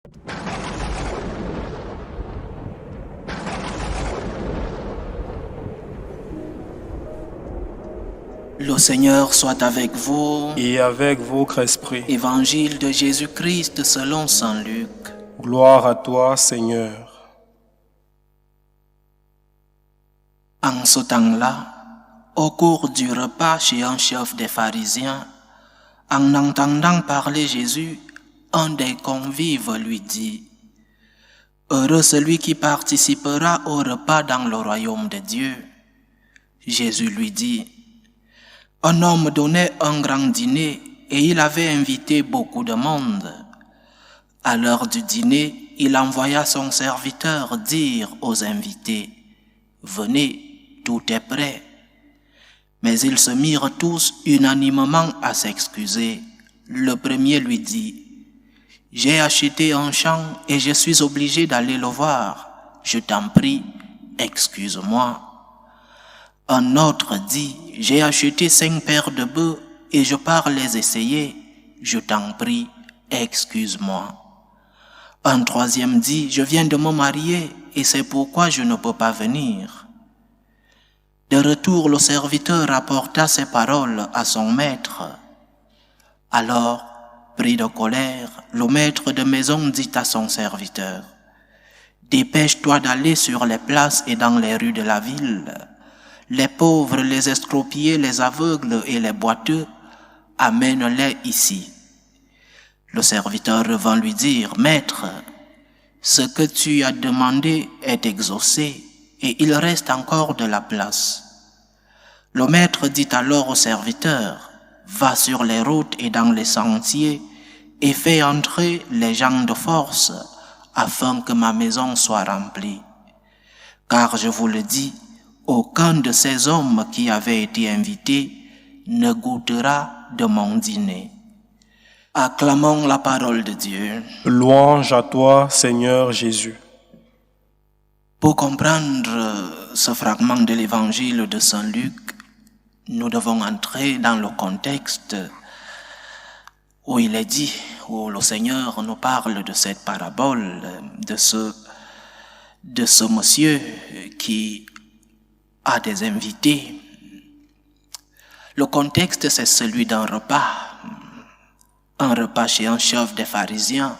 Le Seigneur soit avec vous. Et avec votre esprit. Évangile de Jésus-Christ selon saint Luc. Gloire à toi, Seigneur. En ce temps-là, au cours du repas chez un chef des pharisiens, en entendant parler Jésus, un des convives lui dit : « Heureux celui qui participera au repas dans le royaume de Dieu. » Jésus lui dit : « Un homme donnait un grand dîner et il avait invité beaucoup de monde. À l'heure du dîner, il envoya son serviteur dire aux invités : « Venez, tout est prêt. » Mais ils se mirent tous unanimement à s'excuser. Le premier lui dit : « J'ai acheté un champ et je suis obligé d'aller le voir. Je t'en prie, excuse-moi. » Un autre dit : « J'ai acheté 5 paires de bœufs et je pars les essayer. Je t'en prie, excuse-moi. » Un troisième dit : « Je viens de me marier et c'est pourquoi je ne peux pas venir. » De retour, le serviteur rapporta ces paroles à son maître. Alors, pris de colère, le maître de maison dit à son serviteur : « Dépêche-toi d'aller sur les places et dans les rues de la ville. Les pauvres, les estropiés, les aveugles et les boiteux, amène-les ici. » Le serviteur revint lui dire : « Maître, ce que tu as demandé est exaucé et il reste encore de la place. » Le maître dit alors au serviteur : « Va sur les routes et dans les sentiers et fais entrer les gens de force afin que ma maison soit remplie. Car je vous le dis, aucun de ces hommes qui avaient été invités ne goûtera de mon dîner. » Acclamons la parole de Dieu. Louange à toi, Seigneur Jésus. Pour comprendre ce fragment de l'évangile de saint Luc, nous devons entrer dans le contexte où il est dit, où le Seigneur nous parle de cette parabole, de ce monsieur qui a des invités. Le contexte, c'est celui d'un repas. Un repas chez un chef des pharisiens,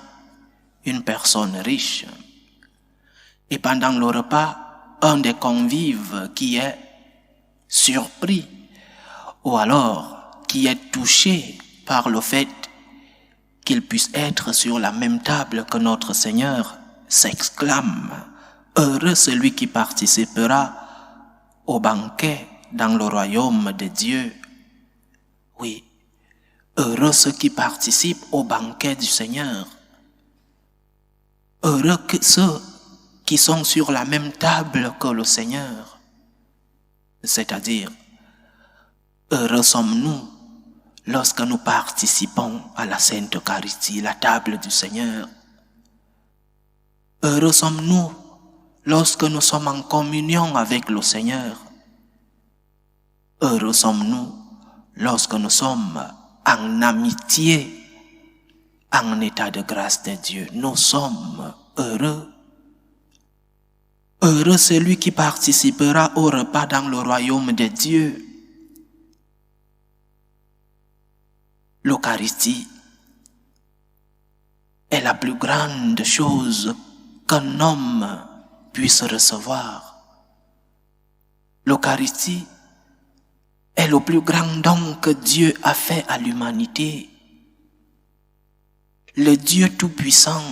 une personne riche. Et pendant le repas, un des convives qui est surpris ou alors qui est touché par le fait qu'il puisse être sur la même table que notre Seigneur s'exclame : « Heureux celui qui participera au banquet dans le royaume de Dieu. » Oui, heureux ceux qui participent au banquet du Seigneur. Heureux que ceux qui sont sur la même table que le Seigneur. C'est-à-dire, heureux sommes-nous lorsque nous participons à la Sainte Eucharistie, la table du Seigneur. Heureux sommes-nous lorsque nous sommes en communion avec le Seigneur. Heureux sommes-nous lorsque nous sommes en amitié, en état de grâce de Dieu. Nous sommes heureux. Heureux celui qui participera au repas dans le royaume de Dieu. L'Eucharistie est la plus grande chose qu'un homme puisse recevoir. L'Eucharistie est le plus grand don que Dieu a fait à l'humanité. Le Dieu Tout-Puissant,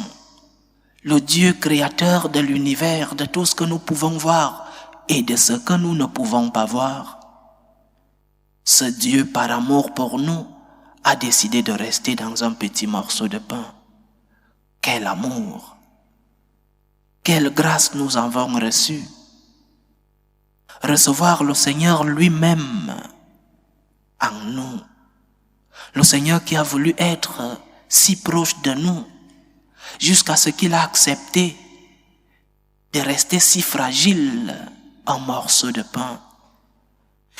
le Dieu créateur de l'univers, de tout ce que nous pouvons voir et de ce que nous ne pouvons pas voir. Ce Dieu, par amour pour nous, a décidé de rester dans un petit morceau de pain. Quel amour! Quelle grâce nous avons reçue! Recevoir le Seigneur lui-même en nous. Le Seigneur qui a voulu être si proche de nous, jusqu'à ce qu'il a accepté de rester si fragile, un morceau de pain,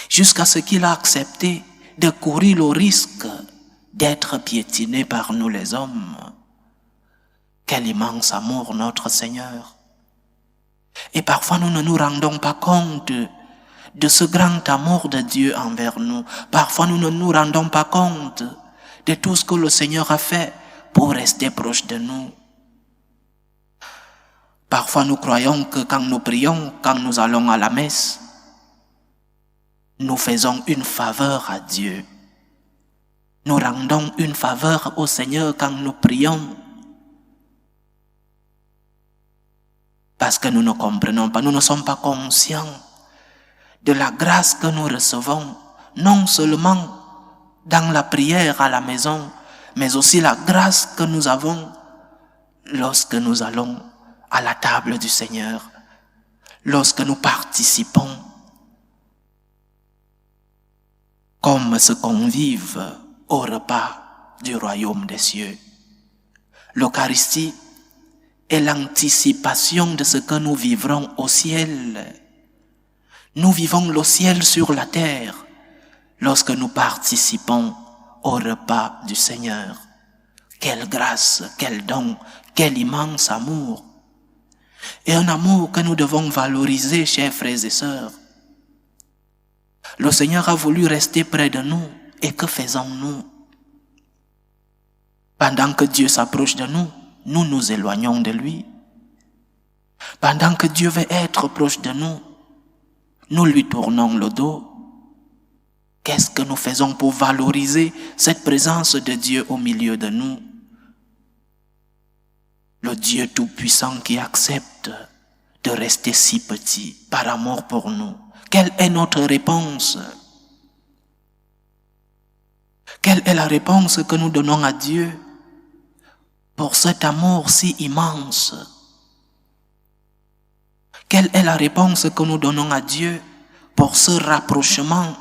jusqu'à ce qu'il a accepté de courir le risque d'être piétiné par nous les hommes. Quel immense amour, notre Seigneur. Et parfois nous ne nous rendons pas compte de ce grand amour de Dieu envers nous. Parfois nous ne nous rendons pas compte de tout ce que le Seigneur a fait pour rester proche de nous. Parfois nous croyons que quand nous prions, quand nous allons à la messe, nous faisons une faveur à Dieu. Nous rendons une faveur au Seigneur quand nous prions. Parce que nous ne comprenons pas, nous ne sommes pas conscients de la grâce que nous recevons, non seulement dans la prière à la maison, mais aussi la grâce que nous avons lorsque nous allons à la table du Seigneur, lorsque nous participons comme ce convive au repas du royaume des cieux. L'Eucharistie est l'anticipation de ce que nous vivrons au ciel. Nous vivons le ciel sur la terre lorsque nous participons au repas du Seigneur. Quelle grâce, quel don, quel immense amour. Et un amour que nous devons valoriser, chers frères et sœurs. Le Seigneur a voulu rester près de nous. Et que faisons-nous? Pendant que Dieu s'approche de nous, nous nous éloignons de lui. Pendant que Dieu veut être proche de nous, nous lui tournons le dos. Qu'est-ce que nous faisons pour valoriser cette présence de Dieu au milieu de nous? Le Dieu tout-puissant qui accepte de rester si petit par amour pour nous. Quelle est notre réponse? Quelle est la réponse que nous donnons à Dieu pour cet amour si immense? Quelle est la réponse que nous donnons à Dieu pour ce rapprochement?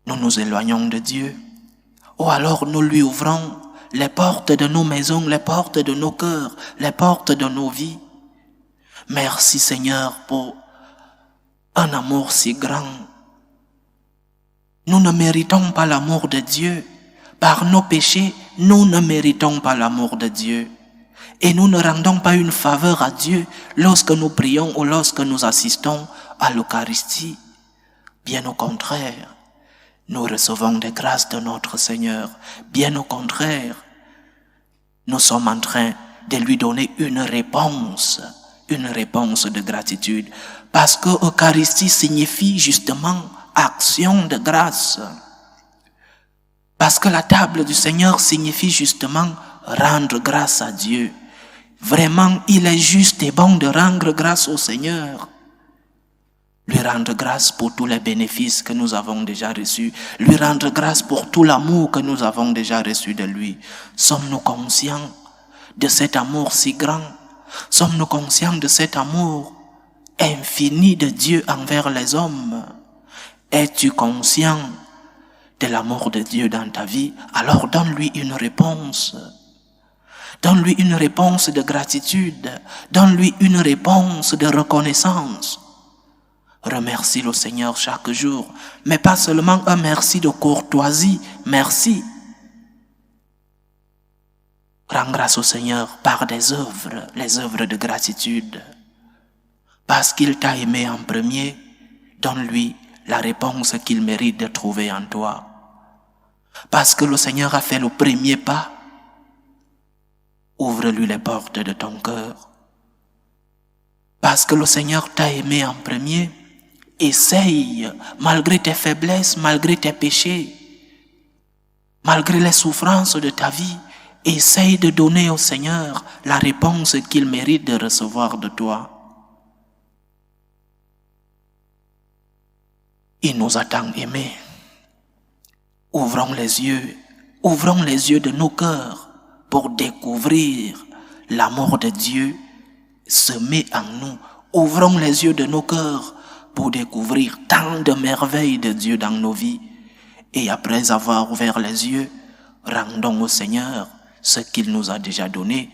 Nous nous éloignons de Dieu, ou alors nous lui ouvrons les portes de nos maisons, les portes de nos cœurs, les portes de nos vies. Merci Seigneur pour un amour si grand. Nous ne méritons pas l'amour de Dieu. Par nos péchés, nous ne méritons pas l'amour de Dieu. Et nous ne rendons pas une faveur à Dieu lorsque nous prions ou lorsque nous assistons à l'Eucharistie. Bien au contraire, nous recevons des grâces de notre Seigneur. Bien au contraire, nous sommes en train de lui donner une réponse de gratitude. Parce que l'Eucharistie signifie justement action de grâce. Parce que la table du Seigneur signifie justement rendre grâce à Dieu. Vraiment, il est juste et bon de rendre grâce au Seigneur. Lui rendre grâce pour tous les bénéfices que nous avons déjà reçus. Lui rendre grâce pour tout l'amour que nous avons déjà reçu de lui. Sommes-nous conscients de cet amour si grand? Sommes-nous conscients de cet amour infini de Dieu envers les hommes? Es-tu conscient de l'amour de Dieu dans ta vie? Alors donne-lui une réponse. Donne-lui une réponse de gratitude. Donne-lui une réponse de reconnaissance. Remercie le Seigneur chaque jour, mais pas seulement un merci de courtoisie. Merci. Rends grâce au Seigneur par des œuvres, les œuvres de gratitude. Parce qu'il t'a aimé en premier, donne-lui la réponse qu'il mérite de trouver en toi. Parce que le Seigneur a fait le premier pas, ouvre-lui les portes de ton cœur. Parce que le Seigneur t'a aimé en premier, essaye, malgré tes faiblesses, malgré tes péchés, malgré les souffrances de ta vie, essaye de donner au Seigneur la réponse qu'il mérite de recevoir de toi. Il nous a tant aimés. Ouvrons les yeux de nos cœurs pour découvrir l'amour de Dieu semé en nous. Ouvrons les yeux de nos cœurs pour découvrir tant de merveilles de Dieu dans nos vies. Et après avoir ouvert les yeux, rendons au Seigneur ce qu'il nous a déjà donné.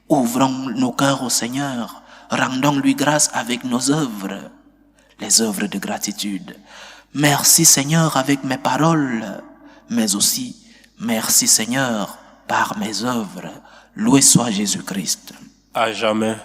Ouvrons nos cœurs au Seigneur, rendons-lui grâce avec nos œuvres, les œuvres de gratitude. Merci Seigneur avec mes paroles, mais aussi merci Seigneur par mes œuvres. Loué soit Jésus-Christ. À jamais.